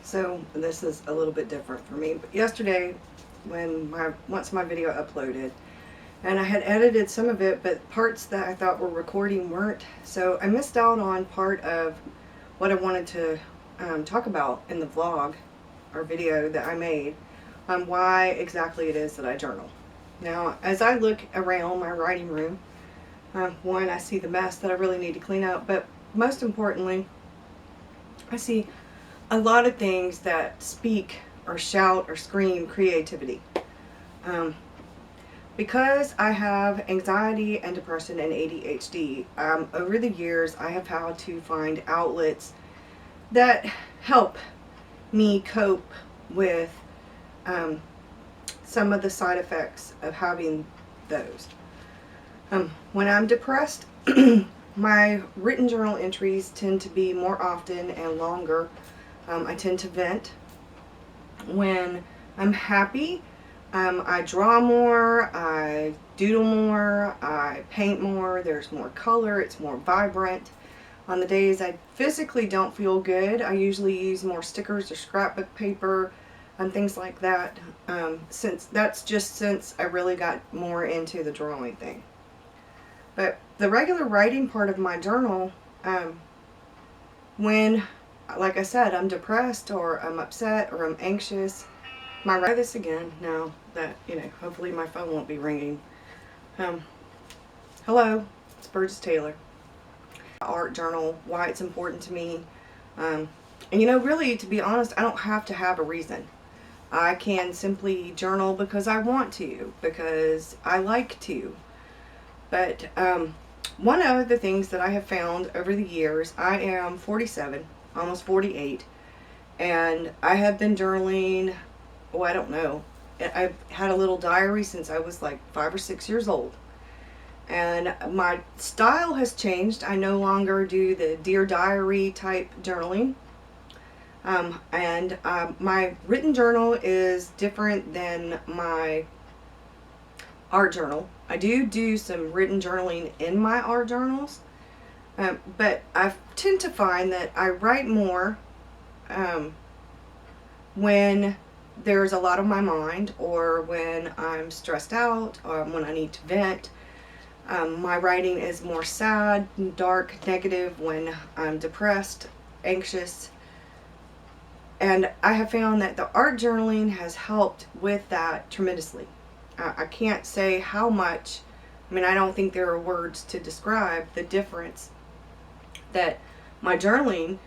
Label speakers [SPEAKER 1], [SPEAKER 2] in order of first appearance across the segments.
[SPEAKER 1] So this is a little bit different for me. But yesterday, once my video uploaded, and I had edited some of it, but parts that I thought were recording weren't. So I missed out on part of what I wanted to talk about in the vlog or video that I made on why exactly it is that I journal. Now, as I look around my writing room, one, I see the mess that I really need to clean up, but most importantly, I see a lot of things that speak or shout or scream creativity. Um, because I have anxiety and depression and ADHD, over the years I have had to find outlets that help me cope with some of the side effects of having those. When I'm depressed, my written journal entries tend to be more often and longer. I tend to vent. When I'm happy, I draw more, I doodle more, I paint more, there's more color, it's more vibrant. On the days I physically don't feel good, I usually use more stickers or scrapbook paper and things like that, since I really got more into the drawing thing. But the regular writing part of my journal, when, like I said, I'm depressed or I'm upset or I'm anxious, try this again now that, hopefully my phone won't be ringing. Hello, it's Burgess Taylor. Art journal, why it's important to me. And really, to be honest, I don't have to have a reason. I can simply journal because I want to, because I like to. But one of the things that I have found over the years, I am 47, almost 48, and I have been journaling, I don't know. I've had a little diary since I was like 5 or 6 years old. And my style has changed. I no longer do the Dear Diary type journaling. My written journal is different than my art journal. I do some written journaling in my art journals, but I tend to find that I write more when there's a lot on my mind, or when I'm stressed out, or when I need to vent. My writing is more sad, dark, negative when I'm depressed, anxious. And I have found that the art journaling has helped with that tremendously. I can't say how much. I don't think there are words to describe the difference that my journaling,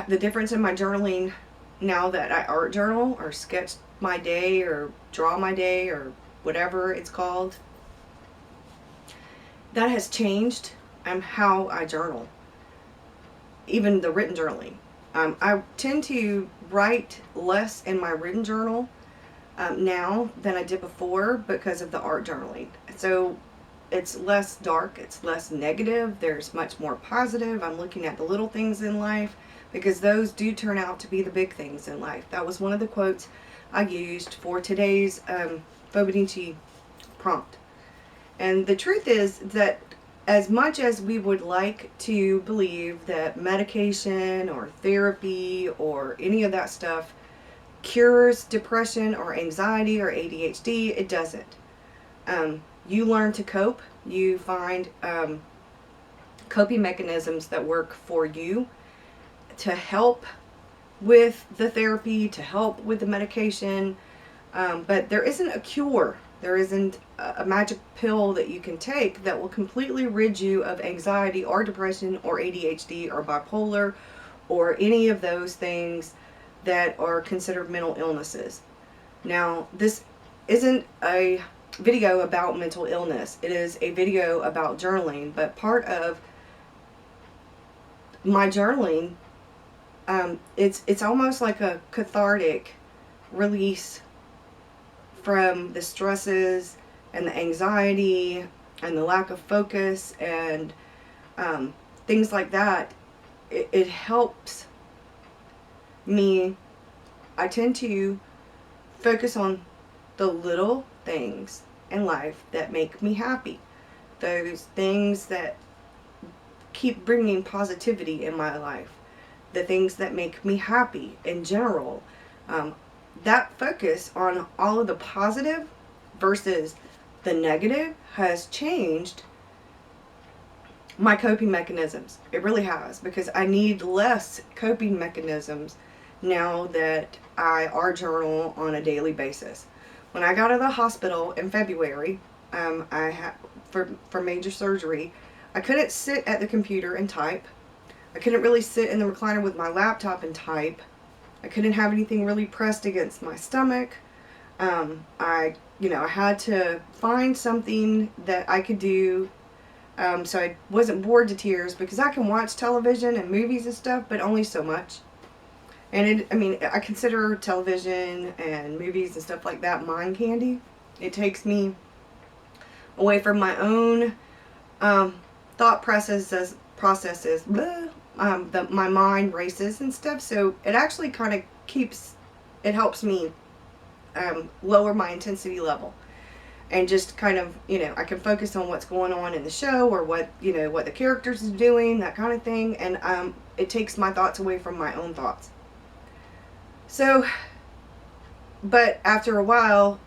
[SPEAKER 1] the difference in my journaling now that I art journal or sketch my day or draw my day or whatever it's called, that has changed how I journal, even the written journaling. I tend to write less in my written journal now than I did before because of the art journaling. So it's less dark, it's less negative, there's much more positive. I'm looking at the little things in life, because those do turn out to be the big things in life. That was one of the quotes I used for today's Fobonichi prompt. And the truth is that as much as we would like to believe that medication or therapy or any of that stuff cures depression or anxiety or ADHD, it doesn't. You learn to cope. You find coping mechanisms that work for you to help with the therapy, to help with the medication. But there isn't a cure. There isn't a magic pill that you can take that will completely rid you of anxiety or depression or ADHD or bipolar or any of those things that are considered mental illnesses. Now, this isn't a video about mental illness. It is a video about journaling, but part of my journaling, it's almost like a cathartic release from the stresses and the anxiety and the lack of focus and things like that. It helps me. I tend to focus on the little things in life that make me happy. Those things that keep bringing positivity in my life. the things that make me happy in general. That focus on all of the positive versus the negative has changed my coping mechanisms. It really has, because I need less coping mechanisms now that I art journal on a daily basis. When I got out of the hospital in February, I had for major surgery, I couldn't sit at the computer and type. I couldn't really sit in the recliner with my laptop and type. I couldn't have anything really pressed against my stomach. I had to find something that I could do, so I wasn't bored to tears, because I can watch television and movies and stuff, but only so much. And I consider television and movies and stuff like that mind candy. It takes me away from my own thought processes. My mind races and stuff, so it actually kind of helps me lower my intensity level, and just kind of, I can focus on what's going on in the show, or what the characters is doing, that kind of thing, and it takes my thoughts away from my own thoughts. So, but after a while,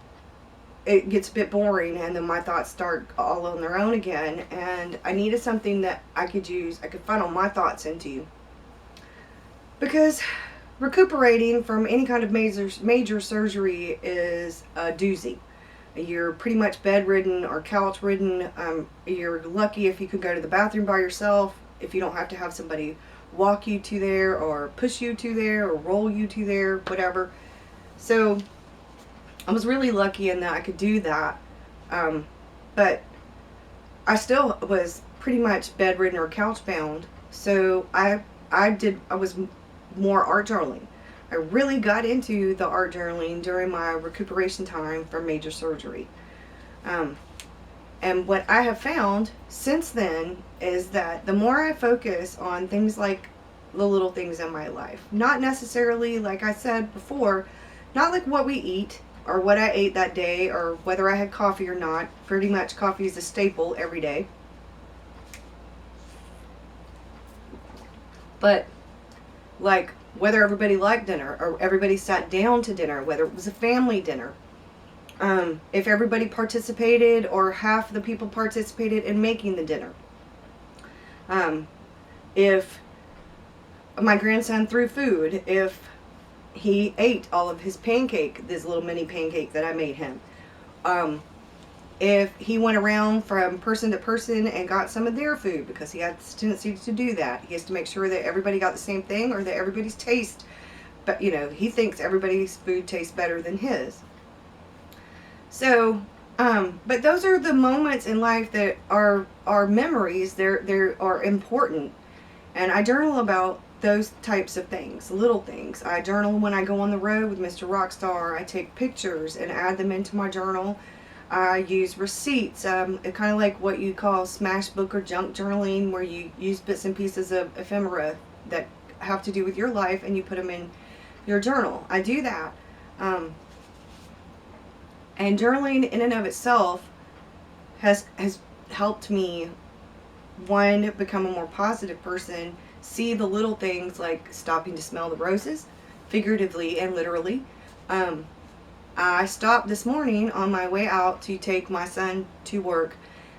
[SPEAKER 1] it gets a bit boring, and then my thoughts start all on their own again, and I needed something that I could funnel my thoughts into. Because recuperating from any kind of major surgery is a doozy. You're pretty much bedridden or couch ridden. You're lucky if you could go to the bathroom by yourself, if you don't have to have somebody walk you to there, or push you to there, or roll you to there, whatever. So I was really lucky in that I could do that, but I still was pretty much bedridden or couch bound. So I was more art journaling. I really got into the art journaling during my recuperation time from major surgery. And what I have found since then is that the more I focus on things like the little things in my life, not necessarily, like I said before, not like what we eat, or what I ate that day, or whether I had coffee or not. Pretty much coffee is a staple every day. But like whether everybody liked dinner, or everybody sat down to dinner, whether it was a family dinner, if everybody participated, or half the people participated in making the dinner, if my grandson threw food, if he ate all of his pancake, this little mini pancake that I made him. If he went around from person to person and got some of their food, because he has a tendency to do that. He has to make sure that everybody got the same thing, or that everybody's taste, but he thinks everybody's food tastes better than his. So, but those are the moments in life that are memories. They are important, and I journal about those types of things, little things. I journal when I go on the road with Mr. Rockstar. I take pictures and add them into my journal. I use receipts, kind of like what you call smash book or junk journaling, where you use bits and pieces of ephemera that have to do with your life, and you put them in your journal. I do that. And journaling in and of itself has helped me, one, become a more positive person, see the little things like stopping to smell the roses, figuratively and literally. I stopped this morning on my way out to take my son to work,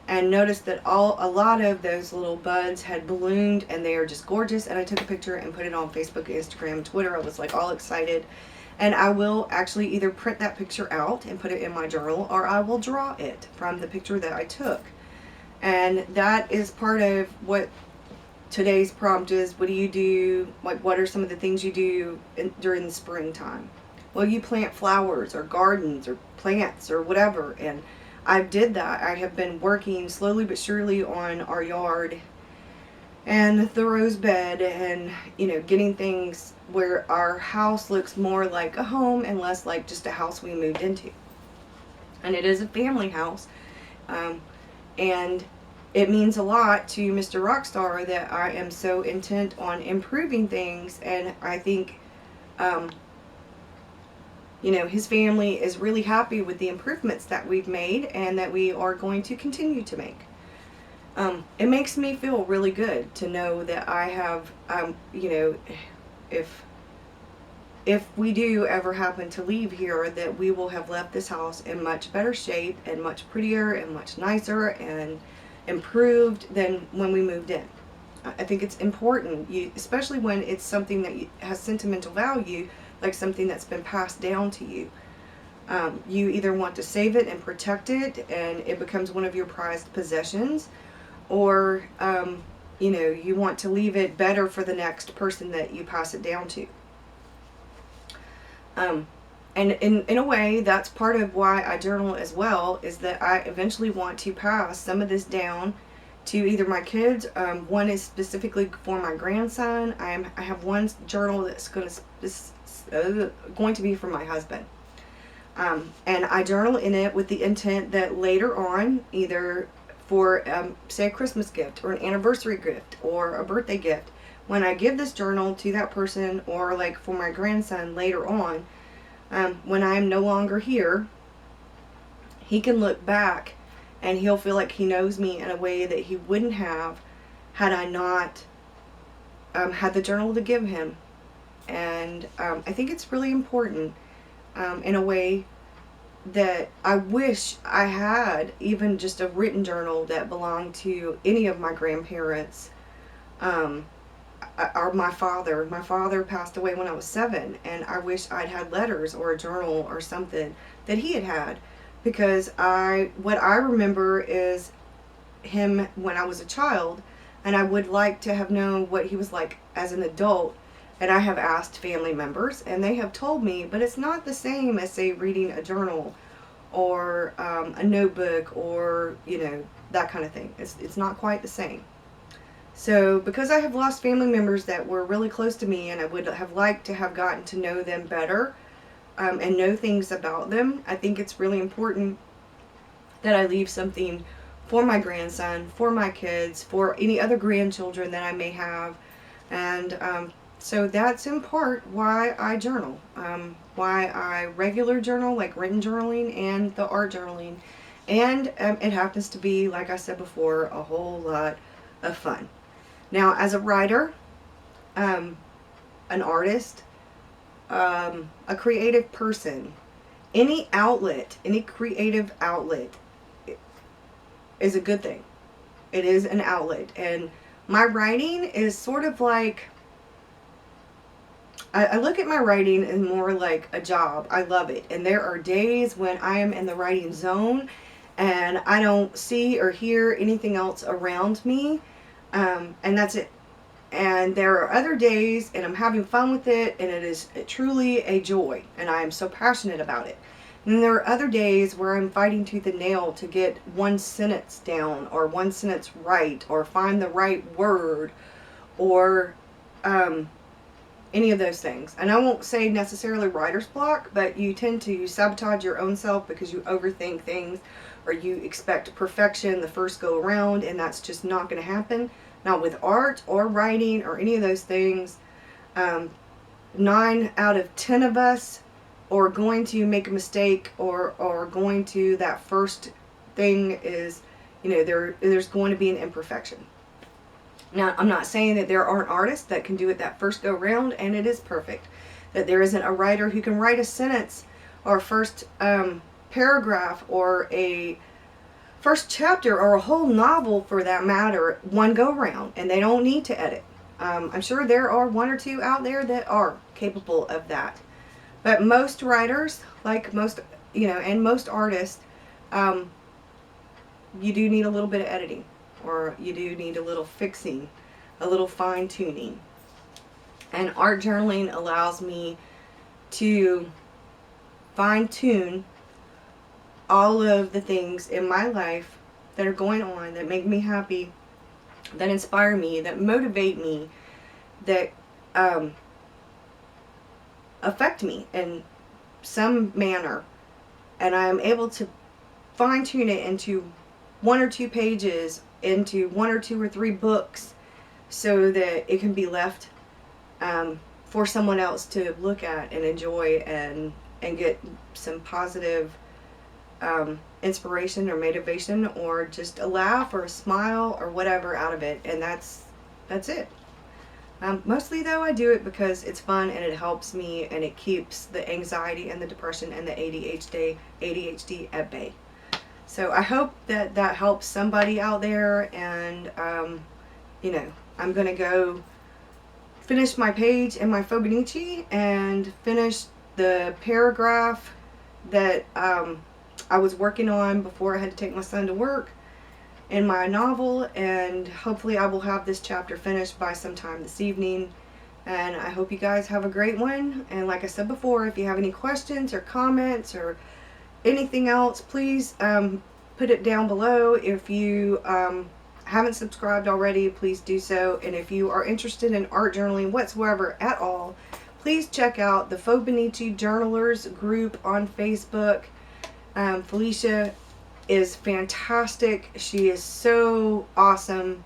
[SPEAKER 1] and noticed that a lot of those little buds had ballooned, and they are just gorgeous. And I took a picture and put it on Facebook, Instagram, Twitter. I was like all excited. And I will actually either print that picture out and put it in my journal, or I will draw it from the picture that I took. And that is part of what today's prompt is. What do you do? Like, what are some of the things you do during the springtime? Well, you plant flowers or gardens or plants or whatever. And I did that. I have been working slowly but surely on our yard and the rose bed, and getting things where our house looks more like a home and less like just a house we moved into. And it is a family house, and it means a lot to Mr. Rockstar that I am so intent on improving things. And I think his family is really happy with the improvements that we've made, and that we are going to continue to make. It makes me feel really good to know that I have, if we do ever happen to leave here, that we will have left this house in much better shape and much prettier and much nicer and improved than when we moved in. I think it's important, especially when it's something that has sentimental value, like something that's been passed down to you. You either want to save it and protect it, and it becomes one of your prized possessions, or you want to leave it better for the next person that you pass it down to. And in a way, that's part of why I journal as well, is that I eventually want to pass some of this down to either my kids. One is specifically for my grandson. I have one journal that's going to be for my husband. And I journal in it with the intent that later on, either for, say, a Christmas gift or an anniversary gift or a birthday gift, when I give this journal to that person, or like for my grandson later on, when I am no longer here, he can look back and he'll feel like he knows me in a way that he wouldn't have had I not had the journal to give him. And I think it's really important in a way that I wish I had even just a written journal that belonged to any of my grandparents. Or my father. My father passed away when I was 7, and I wish I'd had letters or a journal or something that he had, because what I remember is him when I was a child, and I would like to have known what he was like as an adult. And I have asked family members, and they have told me, but it's not the same as, say, reading a journal or a notebook, or that kind of thing. It's not quite the same. So because I have lost family members that were really close to me, and I would have liked to have gotten to know them better and know things about them, I think it's really important that I leave something for my grandson, for my kids, for any other grandchildren that I may have. And so that's in part why I journal, why I regular journal, like written journaling and the art journaling. And it happens to be, like I said before, a whole lot of fun. Now, as a writer, an artist, a creative person, any creative outlet is a good thing. It is an outlet. And my writing is sort of like, I look at my writing as more like a job. I love it. And there are days when I am in the writing zone and I don't see or hear anything else around me. And that's it. And there are other days and I'm having fun with it, and it is truly a joy, and I am so passionate about it. And there are other days where I'm fighting tooth and nail to get one sentence down, or one sentence right, or find the right word, or any of those things. And I won't say necessarily writer's block, but you tend to sabotage your own self because you overthink things, or you expect perfection the first go around, and that's just not going to happen. Not with art or writing or any of those things. 9 out of 10 of us are going to make a mistake, or going to, that first thing is, there's going to be an imperfection. Now, I'm not saying that there aren't artists that can do it that first go round and it is perfect. That there isn't a writer who can write a sentence or a first paragraph or a first chapter, or a whole novel for that matter, one go round, and they don't need to edit. I'm sure there are 1 or 2 out there that are capable of that. But most writers, like most, and most artists, you do need a little bit of editing, or you do need a little fixing, a little fine tuning. And art journaling allows me to fine tune all of the things in my life that are going on, that make me happy, that inspire me, that motivate me, that affect me in some manner. And I'm able to fine tune it into 1 or 2 pages, into 1 or 2 or 3 books, so that it can be left for someone else to look at and enjoy, and get some positive inspiration or motivation, or just a laugh or a smile or whatever out of it. And that's it. Mostly though, I do it because it's fun and it helps me and it keeps the anxiety and the depression and the ADHD at bay. So I hope that that helps somebody out there, and you know, I'm gonna go finish my page in my Fobonichi and finish the paragraph that I was working on before I had to take my son to work in my novel, and hopefully I will have this chapter finished by sometime this evening. And I hope you guys have a great one. And like I said before, if you have any questions or comments or anything else, please put it down below. If you haven't subscribed already, please do so. And if you are interested in art journaling whatsoever at all, please check out the Fobonichi Journalers group on Facebook. Felicia is fantastic. She is so awesome.